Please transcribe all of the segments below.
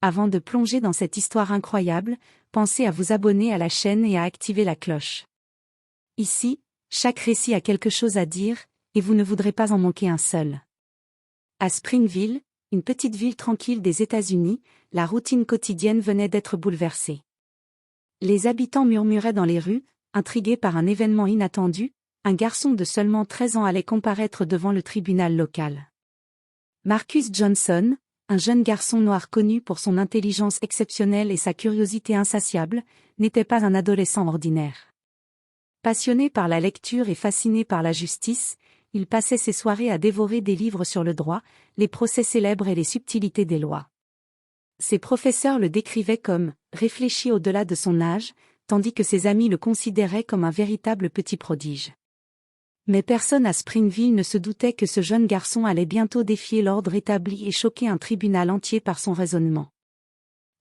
Avant de plonger dans cette histoire incroyable, pensez à vous abonner à la chaîne et à activer la cloche. Ici, chaque récit a quelque chose à dire, et vous ne voudrez pas en manquer un seul. À Springville, une petite ville tranquille des États-Unis, la routine quotidienne venait d'être bouleversée. Les habitants murmuraient dans les rues, intrigués par un événement inattendu, un garçon de seulement 13 ans allait comparaître devant le tribunal local. Marcus Johnson, un jeune garçon noir connu pour son intelligence exceptionnelle et sa curiosité insatiable, n'était pas un adolescent ordinaire. Passionné par la lecture et fasciné par la justice, il passait ses soirées à dévorer des livres sur le droit, les procès célèbres et les subtilités des lois. Ses professeurs le décrivaient comme « réfléchi au-delà de son âge », tandis que ses amis le considéraient comme un véritable petit prodige. Mais personne à Springville ne se doutait que ce jeune garçon allait bientôt défier l'ordre établi et choquer un tribunal entier par son raisonnement.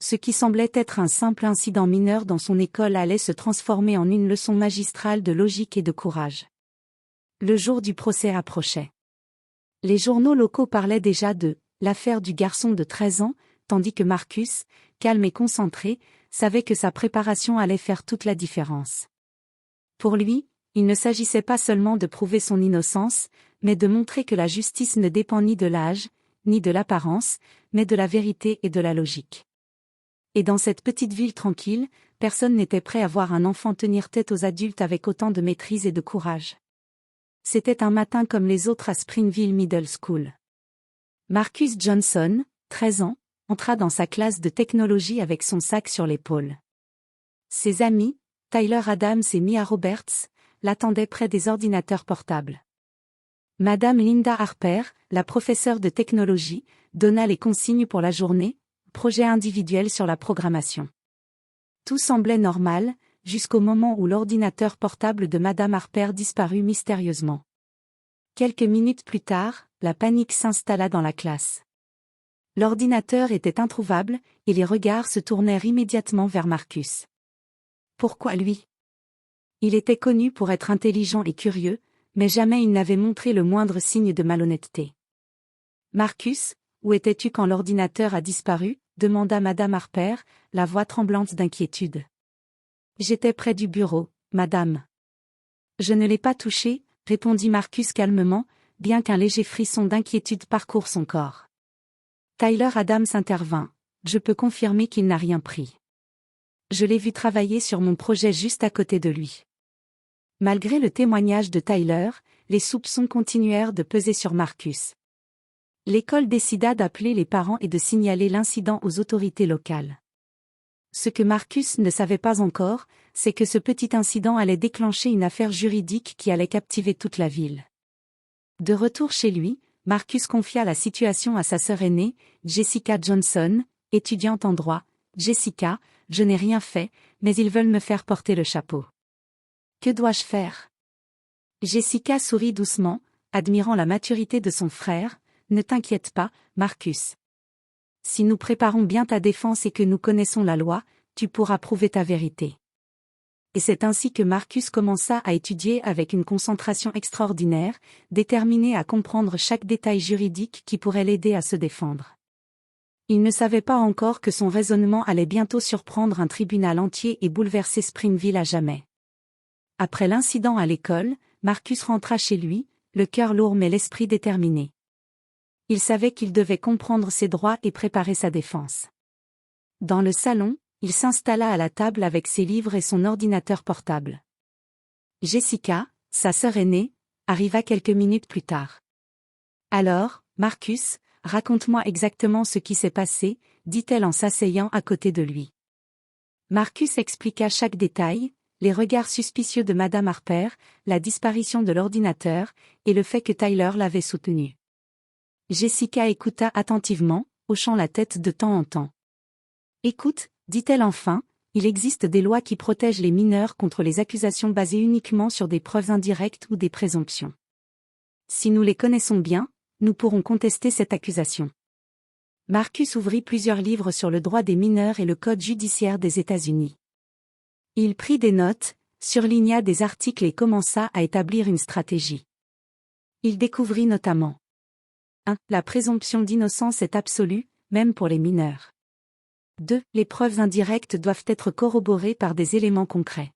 Ce qui semblait être un simple incident mineur dans son école allait se transformer en une leçon magistrale de logique et de courage. Le jour du procès approchait. Les journaux locaux parlaient déjà de « l'affaire du garçon de 13 ans », tandis que Marcus, calme et concentré, savait que sa préparation allait faire toute la différence. Pour lui, il ne s'agissait pas seulement de prouver son innocence, mais de montrer que la justice ne dépend ni de l'âge, ni de l'apparence, mais de la vérité et de la logique. Et dans cette petite ville tranquille, personne n'était prêt à voir un enfant tenir tête aux adultes avec autant de maîtrise et de courage. C'était un matin comme les autres à Springville Middle School. Marcus Johnson, 13 ans, entra dans sa classe de technologie avec son sac sur l'épaule. Ses amis, Tyler Adams et Mia Roberts, l'attendaient près des ordinateurs portables. Madame Linda Harper, la professeure de technologie, donna les consignes pour la journée, projet individuel sur la programmation. Tout semblait normal, jusqu'au moment où l'ordinateur portable de Madame Harper disparut mystérieusement. Quelques minutes plus tard, la panique s'installa dans la classe. L'ordinateur était introuvable, et les regards se tournèrent immédiatement vers Marcus. Pourquoi lui? Il était connu pour être intelligent et curieux, mais jamais il n'avait montré le moindre signe de malhonnêteté. Marcus, où étais-tu quand l'ordinateur a disparu? Demanda Madame Harper, la voix tremblante d'inquiétude. J'étais près du bureau, madame. Je ne l'ai pas touché, répondit Marcus calmement, bien qu'un léger frisson d'inquiétude parcourt son corps. Tyler Adams intervint. Je peux confirmer qu'il n'a rien pris. Je l'ai vu travailler sur mon projet juste à côté de lui. Malgré le témoignage de Tyler, les soupçons continuèrent de peser sur Marcus. L'école décida d'appeler les parents et de signaler l'incident aux autorités locales. Ce que Marcus ne savait pas encore, c'est que ce petit incident allait déclencher une affaire juridique qui allait captiver toute la ville. De retour chez lui, Marcus confia la situation à sa sœur aînée, Jessica Johnson, étudiante en droit. Jessica, je n'ai rien fait, mais ils veulent me faire porter le chapeau. Que dois-je faire? Jessica sourit doucement, admirant la maturité de son frère. Ne t'inquiète pas, Marcus. Si nous préparons bien ta défense et que nous connaissons la loi, tu pourras prouver ta vérité. Et c'est ainsi que Marcus commença à étudier avec une concentration extraordinaire, déterminé à comprendre chaque détail juridique qui pourrait l'aider à se défendre. Il ne savait pas encore que son raisonnement allait bientôt surprendre un tribunal entier et bouleverser Springville à jamais. Après l'incident à l'école, Marcus rentra chez lui, le cœur lourd mais l'esprit déterminé. Il savait qu'il devait comprendre ses droits et préparer sa défense. Dans le salon, il s'installa à la table avec ses livres et son ordinateur portable. Jessica, sa sœur aînée, arriva quelques minutes plus tard. Alors, Marcus, raconte-moi exactement ce qui s'est passé, dit-elle en s'asseyant à côté de lui. Marcus expliqua chaque détail, les regards suspicieux de Madame Harper, la disparition de l'ordinateur, et le fait que Tyler l'avait soutenu. Jessica écouta attentivement, hochant la tête de temps en temps. Écoute, dit-elle enfin, il existe des lois qui protègent les mineurs contre les accusations basées uniquement sur des preuves indirectes ou des présomptions. Si nous les connaissons bien, nous pourrons contester cette accusation. Marcus ouvrit plusieurs livres sur le droit des mineurs et le code judiciaire des États-Unis. Il prit des notes, surligna des articles et commença à établir une stratégie. Il découvrit notamment 1. La présomption d'innocence est absolue, même pour les mineurs. 2. Les preuves indirectes doivent être corroborées par des éléments concrets.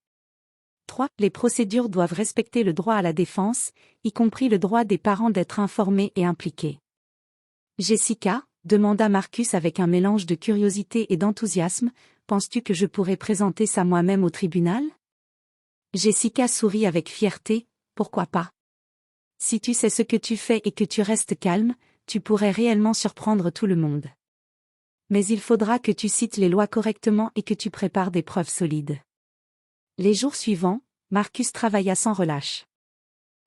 3. Les procédures doivent respecter le droit à la défense, y compris le droit des parents d'être informés et impliqués. Jessica, demanda Marcus avec un mélange de curiosité et d'enthousiasme, penses-tu que je pourrais présenter ça moi-même au tribunal? Jessica sourit avec fierté, pourquoi pas? Si tu sais ce que tu fais et que tu restes calme, tu pourrais réellement surprendre tout le monde. Mais il faudra que tu cites les lois correctement et que tu prépares des preuves solides. Les jours suivants, Marcus travailla sans relâche.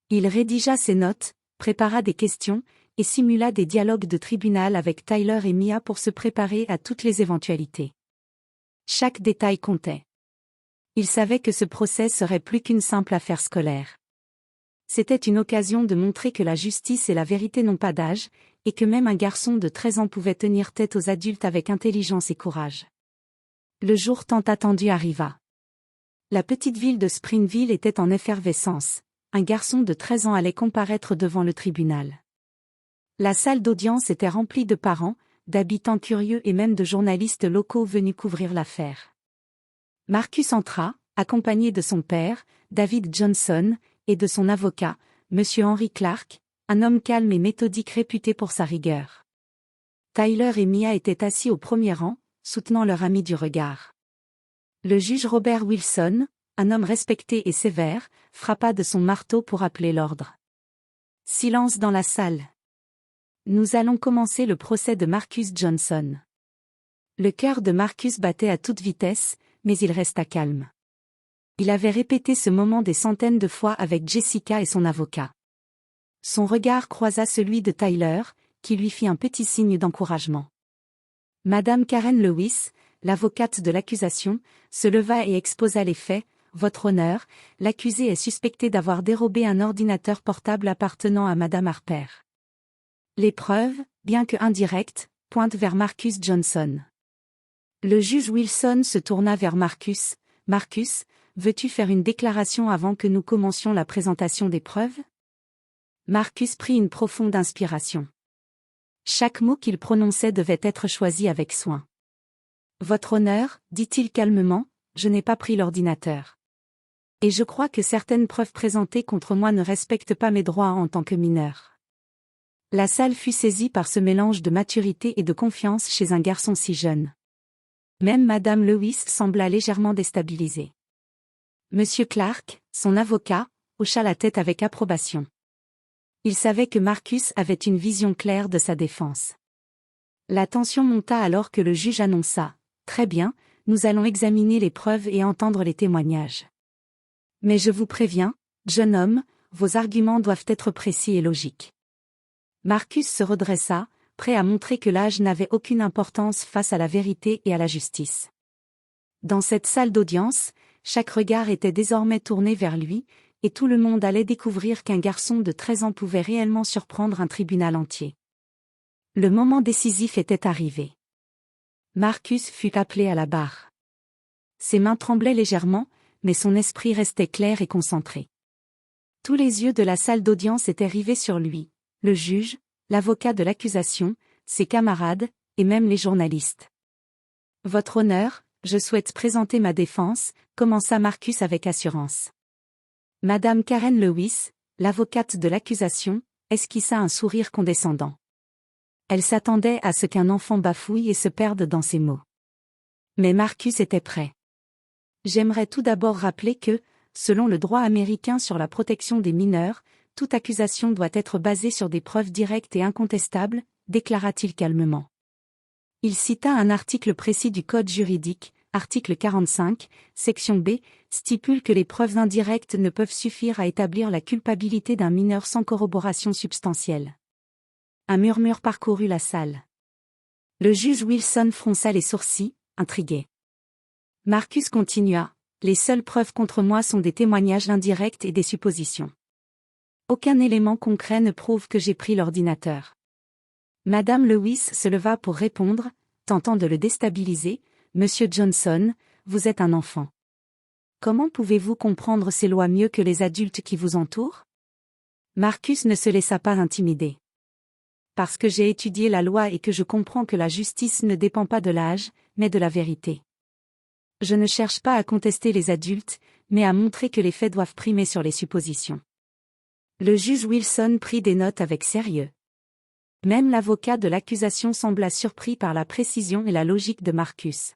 Il rédigea ses notes, prépara des questions, et simula des dialogues de tribunal avec Tyler et Mia pour se préparer à toutes les éventualités. Chaque détail comptait. Il savait que ce procès serait plus qu'une simple affaire scolaire. C'était une occasion de montrer que la justice et la vérité n'ont pas d'âge, et que même un garçon de 13 ans pouvait tenir tête aux adultes avec intelligence et courage. Le jour tant attendu arriva. La petite ville de Springville était en effervescence. Un garçon de 13 ans allait comparaître devant le tribunal. La salle d'audience était remplie de parents, d'habitants curieux et même de journalistes locaux venus couvrir l'affaire. Marcus entra, accompagné de son père, David Johnson, et de son avocat, M. Henry Clark, un homme calme et méthodique réputé pour sa rigueur. Tyler et Mia étaient assis au premier rang, soutenant leur ami du regard. Le juge Robert Wilson, un homme respecté et sévère, frappa de son marteau pour appeler l'ordre. Silence dans la salle. Nous allons commencer le procès de Marcus Johnson. Le cœur de Marcus battait à toute vitesse, mais il resta calme. Il avait répété ce moment des centaines de fois avec Jessica et son avocat. Son regard croisa celui de Tyler, qui lui fit un petit signe d'encouragement. Madame Karen Lewis, l'avocate de l'accusation, se leva et exposa les faits. Votre honneur, l'accusé est suspecté d'avoir dérobé un ordinateur portable appartenant à Madame Harper. Les preuves, bien que indirectes, pointent vers Marcus Johnson. Le juge Wilson se tourna vers Marcus. Marcus, veux-tu faire une déclaration avant que nous commencions la présentation des preuves? Marcus prit une profonde inspiration. Chaque mot qu'il prononçait devait être choisi avec soin. Votre honneur, dit-il calmement, je n'ai pas pris l'ordinateur. Et je crois que certaines preuves présentées contre moi ne respectent pas mes droits en tant que mineur. La salle fut saisie par ce mélange de maturité et de confiance chez un garçon si jeune. Même Madame Lewis sembla légèrement déstabilisée. Monsieur Clark, son avocat, hocha la tête avec approbation. Il savait que Marcus avait une vision claire de sa défense. La tension monta alors que le juge annonça « Très bien, nous allons examiner les preuves et entendre les témoignages. Mais je vous préviens, jeune homme, vos arguments doivent être précis et logiques. » Marcus se redressa, prêt à montrer que l'âge n'avait aucune importance face à la vérité et à la justice. Dans cette salle d'audience, chaque regard était désormais tourné vers lui, et tout le monde allait découvrir qu'un garçon de 13 ans pouvait réellement surprendre un tribunal entier. Le moment décisif était arrivé. Marcus fut appelé à la barre. Ses mains tremblaient légèrement, mais son esprit restait clair et concentré. Tous les yeux de la salle d'audience étaient rivés sur lui, le juge, l'avocat de l'accusation, ses camarades, et même les journalistes. « Votre honneur, je souhaite présenter ma défense », commença Marcus avec assurance. Madame Karen Lewis, l'avocate de l'accusation, esquissa un sourire condescendant. Elle s'attendait à ce qu'un enfant bafouille et se perde dans ses mots. Mais Marcus était prêt. J'aimerais tout d'abord rappeler que, selon le droit américain sur la protection des mineurs, toute accusation doit être basée sur des preuves directes et incontestables, déclara-t-il calmement. Il cita un article précis du Code juridique, article 45, section B, stipule que les preuves indirectes ne peuvent suffire à établir la culpabilité d'un mineur sans corroboration substantielle. Un murmure parcourut la salle. Le juge Wilson fronça les sourcils, intrigué. Marcus continua. Les seules preuves contre moi sont des témoignages indirects et des suppositions. Aucun élément concret ne prouve que j'ai pris l'ordinateur. Madame Lewis se leva pour répondre, tentant de le déstabiliser. Monsieur Johnson, vous êtes un enfant. Comment pouvez-vous comprendre ces lois mieux que les adultes qui vous entourent? Marcus ne se laissa pas intimider. Parce que j'ai étudié la loi et que je comprends que la justice ne dépend pas de l'âge, mais de la vérité. Je ne cherche pas à contester les adultes, mais à montrer que les faits doivent primer sur les suppositions. Le juge Wilson prit des notes avec sérieux. Même l'avocat de l'accusation sembla surpris par la précision et la logique de Marcus.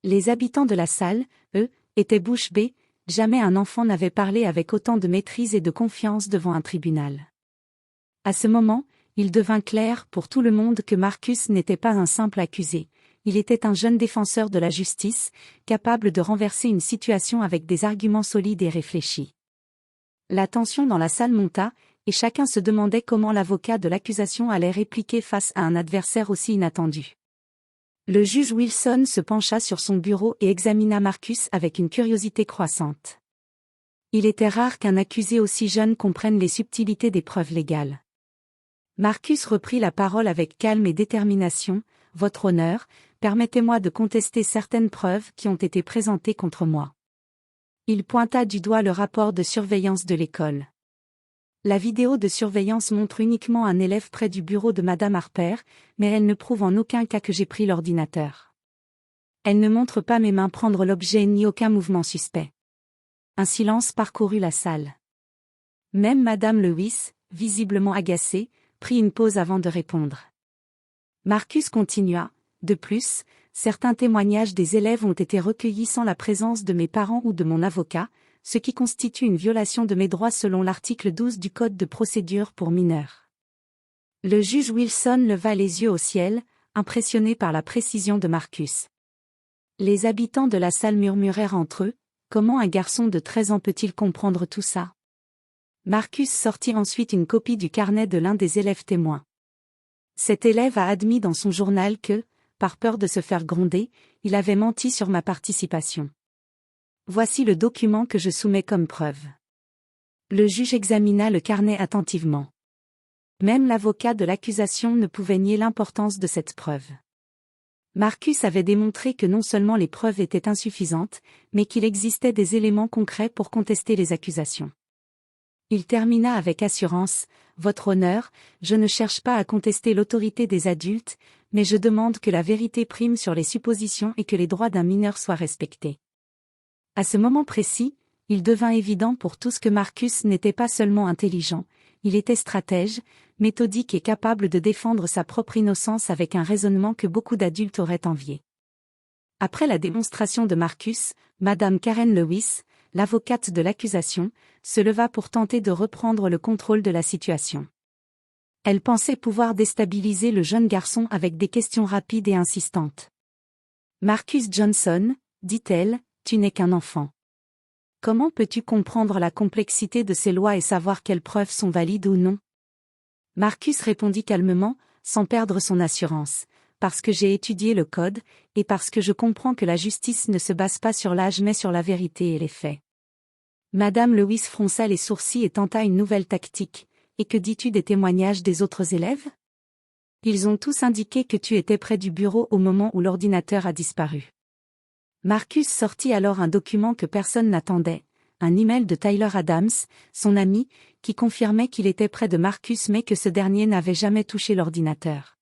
Les habitants de la salle, eux, étaient bouche bée, jamais un enfant n'avait parlé avec autant de maîtrise et de confiance devant un tribunal. À ce moment, il devint clair pour tout le monde que Marcus n'était pas un simple accusé, il était un jeune défenseur de la justice, capable de renverser une situation avec des arguments solides et réfléchis. La tension dans la salle monta, et chacun se demandait comment l'avocat de l'accusation allait répliquer face à un adversaire aussi inattendu. Le juge Wilson se pencha sur son bureau et examina Marcus avec une curiosité croissante. Il était rare qu'un accusé aussi jeune comprenne les subtilités des preuves légales. Marcus reprit la parole avec calme et détermination. « Votre honneur, permettez-moi de contester certaines preuves qui ont été présentées contre moi. » Il pointa du doigt le rapport de surveillance de l'école. La vidéo de surveillance montre uniquement un élève près du bureau de Madame Harper, mais elle ne prouve en aucun cas que j'ai pris l'ordinateur. Elle ne montre pas mes mains prendre l'objet ni aucun mouvement suspect. Un silence parcourut la salle. Même Madame Lewis, visiblement agacée, prit une pause avant de répondre. Marcus continua. De plus, certains témoignages des élèves ont été recueillis sans la présence de mes parents ou de mon avocat, ce qui constitue une violation de mes droits selon l'article 12 du Code de procédure pour mineurs. Le juge Wilson leva les yeux au ciel, impressionné par la précision de Marcus. Les habitants de la salle murmurèrent entre eux, « Comment un garçon de 13 ans peut-il comprendre tout ça ?» Marcus sortit ensuite une copie du carnet de l'un des élèves témoins. Cet élève a admis dans son journal que, par peur de se faire gronder, il avait menti sur ma participation. Voici le document que je soumets comme preuve. Le juge examina le carnet attentivement. Même l'avocat de l'accusation ne pouvait nier l'importance de cette preuve. Marcus avait démontré que non seulement les preuves étaient insuffisantes, mais qu'il existait des éléments concrets pour contester les accusations. Il termina avec assurance, « Votre honneur, je ne cherche pas à contester l'autorité des adultes, mais je demande que la vérité prime sur les suppositions et que les droits d'un mineur soient respectés. » À ce moment précis, il devint évident pour tous que Marcus n'était pas seulement intelligent, il était stratège, méthodique et capable de défendre sa propre innocence avec un raisonnement que beaucoup d'adultes auraient envié. Après la démonstration de Marcus, Madame Karen Lewis, l'avocate de l'accusation, se leva pour tenter de reprendre le contrôle de la situation. Elle pensait pouvoir déstabiliser le jeune garçon avec des questions rapides et insistantes. « Marcus Johnson, dit-elle, tu n'es qu'un enfant. Comment peux-tu comprendre la complexité de ces lois et savoir quelles preuves sont valides ou non ?» Marcus répondit calmement, sans perdre son assurance. « Parce que j'ai étudié le code, et parce que je comprends que la justice ne se base pas sur l'âge mais sur la vérité et les faits. » Madame Lewis fronça les sourcils et tenta une nouvelle tactique. « Et que dis-tu des témoignages des autres élèves ? Ils ont tous indiqué que tu étais près du bureau au moment où l'ordinateur a disparu. » Marcus sortit alors un document que personne n'attendait, un email de Tyler Adams, son ami, qui confirmait qu'il était près de Marcus mais que ce dernier n'avait jamais touché l'ordinateur.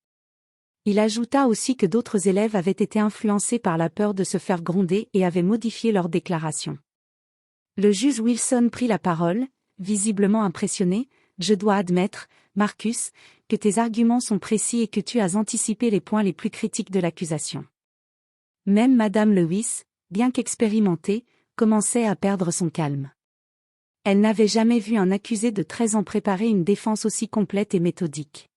Il ajouta aussi que d'autres élèves avaient été influencés par la peur de se faire gronder et avaient modifié leur déclaration. Le juge Wilson prit la parole, visiblement impressionné. « Je dois admettre, Marcus, que tes arguments sont précis et que tu as anticipé les points les plus critiques de l'accusation. » Même Madame Lewis, bien qu'expérimentée, commençait à perdre son calme. Elle n'avait jamais vu un accusé de 13 ans préparer une défense aussi complète et méthodique.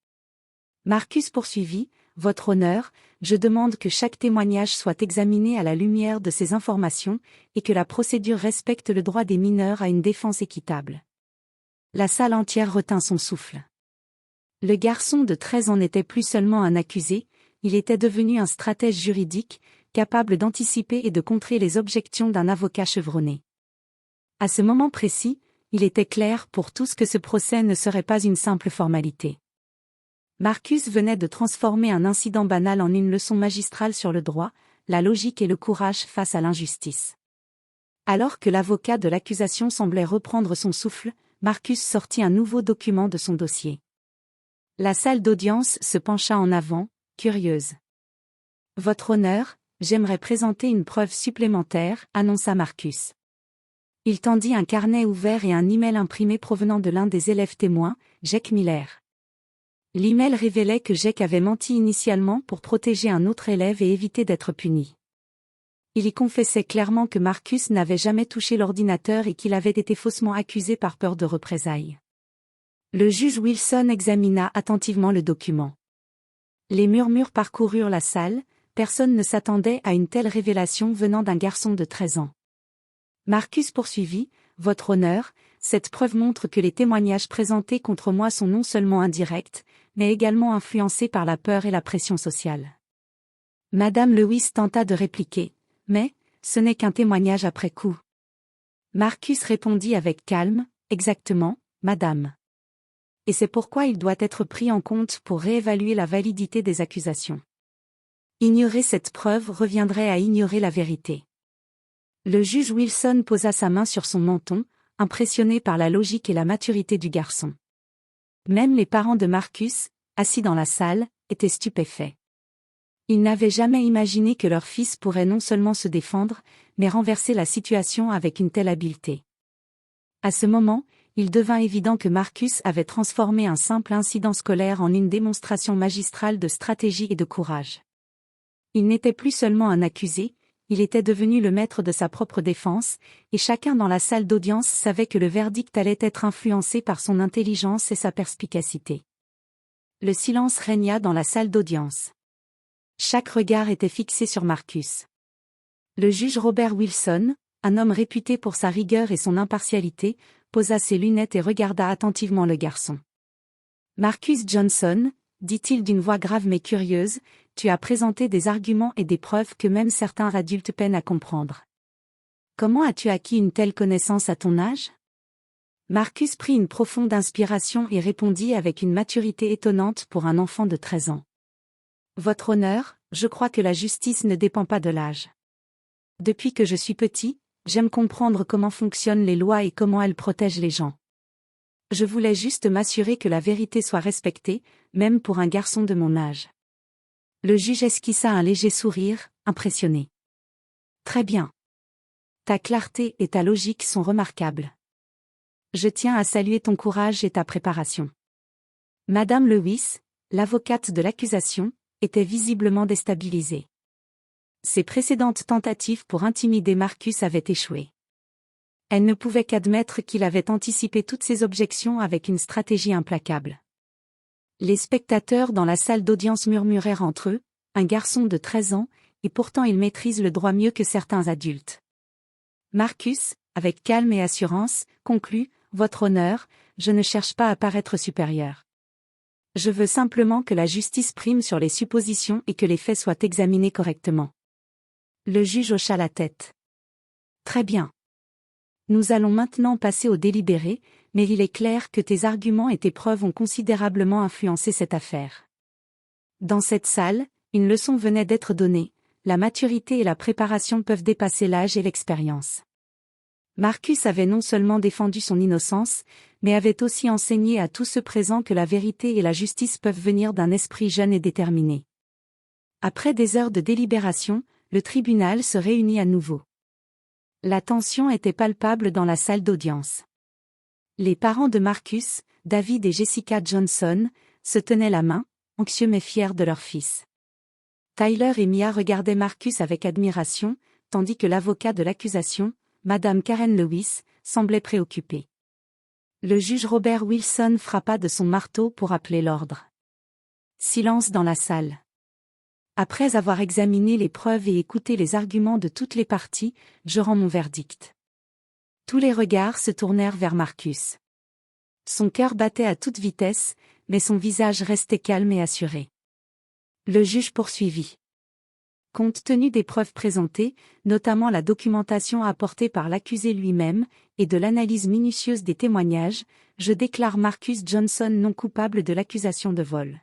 Marcus poursuivit, « Votre honneur, je demande que chaque témoignage soit examiné à la lumière de ces informations, et que la procédure respecte le droit des mineurs à une défense équitable. » La salle entière retint son souffle. Le garçon de 13 ans n'était plus seulement un accusé, il était devenu un stratège juridique, capable d'anticiper et de contrer les objections d'un avocat chevronné. À ce moment précis, il était clair pour tous que ce procès ne serait pas une simple formalité. Marcus venait de transformer un incident banal en une leçon magistrale sur le droit, la logique et le courage face à l'injustice. Alors que l'avocat de l'accusation semblait reprendre son souffle, Marcus sortit un nouveau document de son dossier. La salle d'audience se pencha en avant, curieuse. « Votre honneur, J'aimerais présenter une preuve supplémentaire, annonça Marcus. Il tendit un carnet ouvert et un email imprimé provenant de l'un des élèves témoins, Jake Miller. L'email révélait que Jake avait menti initialement pour protéger un autre élève et éviter d'être puni. Il y confessait clairement que Marcus n'avait jamais touché l'ordinateur et qu'il avait été faussement accusé par peur de représailles. Le juge Wilson examina attentivement le document. Les murmures parcoururent la salle, personne ne s'attendait à une telle révélation venant d'un garçon de 13 ans. Marcus poursuivit, « Votre honneur, cette preuve montre que les témoignages présentés contre moi sont non seulement indirects, mais également influencés par la peur et la pression sociale. » Madame Lewis tenta de répliquer, « Mais, ce n'est qu'un témoignage après coup. » Marcus répondit avec calme, « Exactement, madame. Et c'est pourquoi il doit être pris en compte pour réévaluer la validité des accusations. Ignorer cette preuve reviendrait à ignorer la vérité. » Le juge Wilson posa sa main sur son menton, impressionné par la logique et la maturité du garçon. Même les parents de Marcus, assis dans la salle, étaient stupéfaits. Ils n'avaient jamais imaginé que leur fils pourrait non seulement se défendre, mais renverser la situation avec une telle habileté. À ce moment, il devint évident que Marcus avait transformé un simple incident scolaire en une démonstration magistrale de stratégie et de courage. Il n'était plus seulement un accusé, il était devenu le maître de sa propre défense, et chacun dans la salle d'audience savait que le verdict allait être influencé par son intelligence et sa perspicacité. Le silence régna dans la salle d'audience. Chaque regard était fixé sur Marcus. Le juge Robert Wilson, un homme réputé pour sa rigueur et son impartialité, posa ses lunettes et regarda attentivement le garçon. « Marcus Johnson, dit-il d'une voix grave mais curieuse, tu as présenté des arguments et des preuves que même certains adultes peinent à comprendre. Comment as-tu acquis une telle connaissance à ton âge ? » Marcus prit une profonde inspiration et répondit avec une maturité étonnante pour un enfant de 13 ans. « Votre honneur, je crois que la justice ne dépend pas de l'âge. Depuis que je suis petit, j'aime comprendre comment fonctionnent les lois et comment elles protègent les gens. Je voulais juste m'assurer que la vérité soit respectée, même pour un garçon de mon âge. » Le juge esquissa un léger sourire, impressionné. « Très bien. Ta clarté et ta logique sont remarquables. Je tiens à saluer ton courage et ta préparation. » Madame Lewis, l'avocate de l'accusation, était visiblement déstabilisée. Ses précédentes tentatives pour intimider Marcus avaient échoué. Elle ne pouvait qu'admettre qu'il avait anticipé toutes ses objections avec une stratégie implacable. Les spectateurs dans la salle d'audience murmurèrent entre eux, « Un garçon de 13 ans, et pourtant il maîtrise le droit mieux que certains adultes. » Marcus, avec calme et assurance, conclut, « Votre honneur, je ne cherche pas à paraître supérieur. Je veux simplement que la justice prime sur les suppositions et que les faits soient examinés correctement. » Le juge hocha la tête. « Très bien. Nous allons maintenant passer au délibéré, mais il est clair que tes arguments et tes preuves ont considérablement influencé cette affaire. » Dans cette salle, une leçon venait d'être donnée, la maturité et la préparation peuvent dépasser l'âge et l'expérience. Marcus avait non seulement défendu son innocence, mais avait aussi enseigné à tous ceux présents que la vérité et la justice peuvent venir d'un esprit jeune et déterminé. Après des heures de délibération, le tribunal se réunit à nouveau. La tension était palpable dans la salle d'audience. Les parents de Marcus, David et Jessica Johnson, se tenaient la main, anxieux mais fiers de leur fils. Tyler et Mia regardaient Marcus avec admiration, tandis que l'avocat de l'accusation, Madame Karen Lewis, semblait préoccupée. Le juge Robert Wilson frappa de son marteau pour appeler l'ordre. Silence dans la salle. Après avoir examiné les preuves et écouté les arguments de toutes les parties, je rends mon verdict. Tous les regards se tournèrent vers Marcus. Son cœur battait à toute vitesse, mais son visage restait calme et assuré. Le juge poursuivit. Compte tenu des preuves présentées, notamment la documentation apportée par l'accusé lui-même, et de l'analyse minutieuse des témoignages, je déclare Marcus Johnson non coupable de l'accusation de vol.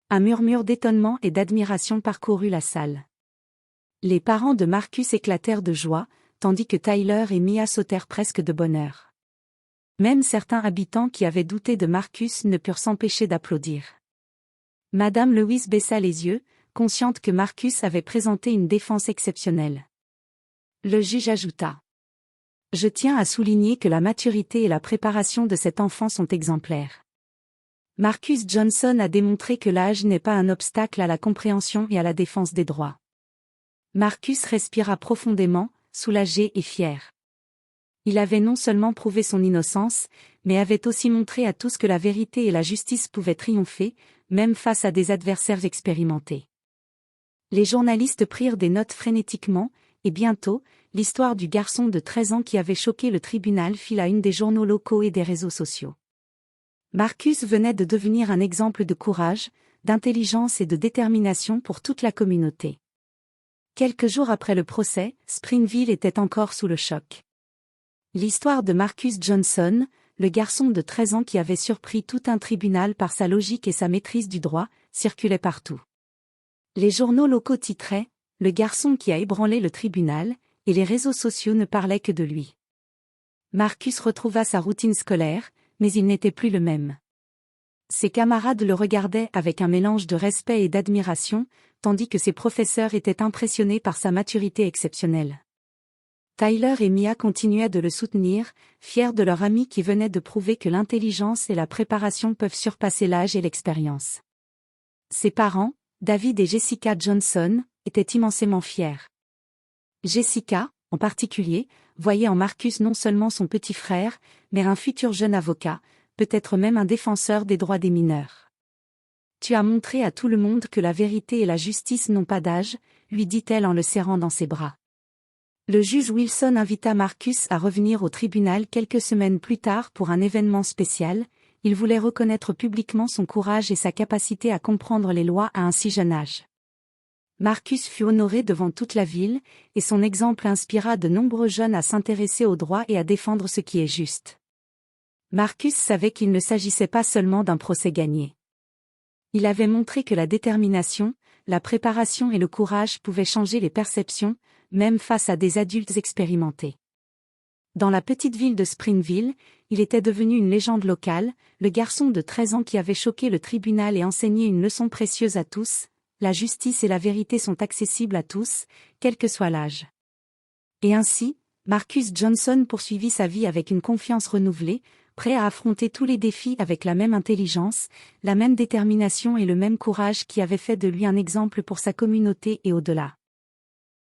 Un murmure d'étonnement et d'admiration parcourut la salle. Les parents de Marcus éclatèrent de joie, tandis que Tyler et Mia sautèrent presque de bonheur. Même certains habitants qui avaient douté de Marcus ne purent s'empêcher d'applaudir. Madame Lewis baissa les yeux, consciente que Marcus avait présenté une défense exceptionnelle. Le juge ajouta. Je tiens à souligner que la maturité et la préparation de cet enfant sont exemplaires. Marcus Johnson a démontré que l'âge n'est pas un obstacle à la compréhension et à la défense des droits. Marcus respira profondément, soulagé et fier. Il avait non seulement prouvé son innocence, mais avait aussi montré à tous que la vérité et la justice pouvaient triompher, même face à des adversaires expérimentés. Les journalistes prirent des notes frénétiquement, et bientôt, l'histoire du garçon de 13 ans qui avait choqué le tribunal fit la une des journaux locaux et des réseaux sociaux. Marcus venait de devenir un exemple de courage, d'intelligence et de détermination pour toute la communauté. Quelques jours après le procès, Springville était encore sous le choc. L'histoire de Marcus Johnson, le garçon de 13 ans qui avait surpris tout un tribunal par sa logique et sa maîtrise du droit, circulait partout. Les journaux locaux titraient « Le garçon qui a ébranlé le tribunal » et les réseaux sociaux ne parlaient que de lui. Marcus retrouva sa routine scolaire, mais il n'était plus le même. Ses camarades le regardaient avec un mélange de respect et d'admiration, tandis que ses professeurs étaient impressionnés par sa maturité exceptionnelle. Tyler et Mia continuaient de le soutenir, fiers de leur ami qui venait de prouver que l'intelligence et la préparation peuvent surpasser l'âge et l'expérience. Ses parents, David et Jessica Johnson, étaient immensément fiers. Jessica, en particulier, voyait en Marcus non seulement son petit frère, mais un futur jeune avocat, peut-être même un défenseur des droits des mineurs. « Tu as montré à tout le monde que la vérité et la justice n'ont pas d'âge », lui dit-elle en le serrant dans ses bras. Le juge Wilson invita Marcus à revenir au tribunal quelques semaines plus tard pour un événement spécial. Il voulait reconnaître publiquement son courage et sa capacité à comprendre les lois à un si jeune âge. Marcus fut honoré devant toute la ville, et son exemple inspira de nombreux jeunes à s'intéresser au droit et à défendre ce qui est juste. Marcus savait qu'il ne s'agissait pas seulement d'un procès gagné. Il avait montré que la détermination, la préparation et le courage pouvaient changer les perceptions, même face à des adultes expérimentés. Dans la petite ville de Springville, il était devenu une légende locale, le garçon de 13 ans qui avait choqué le tribunal et enseigné une leçon précieuse à tous. La justice et la vérité sont accessibles à tous, quel que soit l'âge. Et ainsi, Marcus Johnson poursuivit sa vie avec une confiance renouvelée, prêt à affronter tous les défis avec la même intelligence, la même détermination et le même courage qui avaient fait de lui un exemple pour sa communauté et au-delà.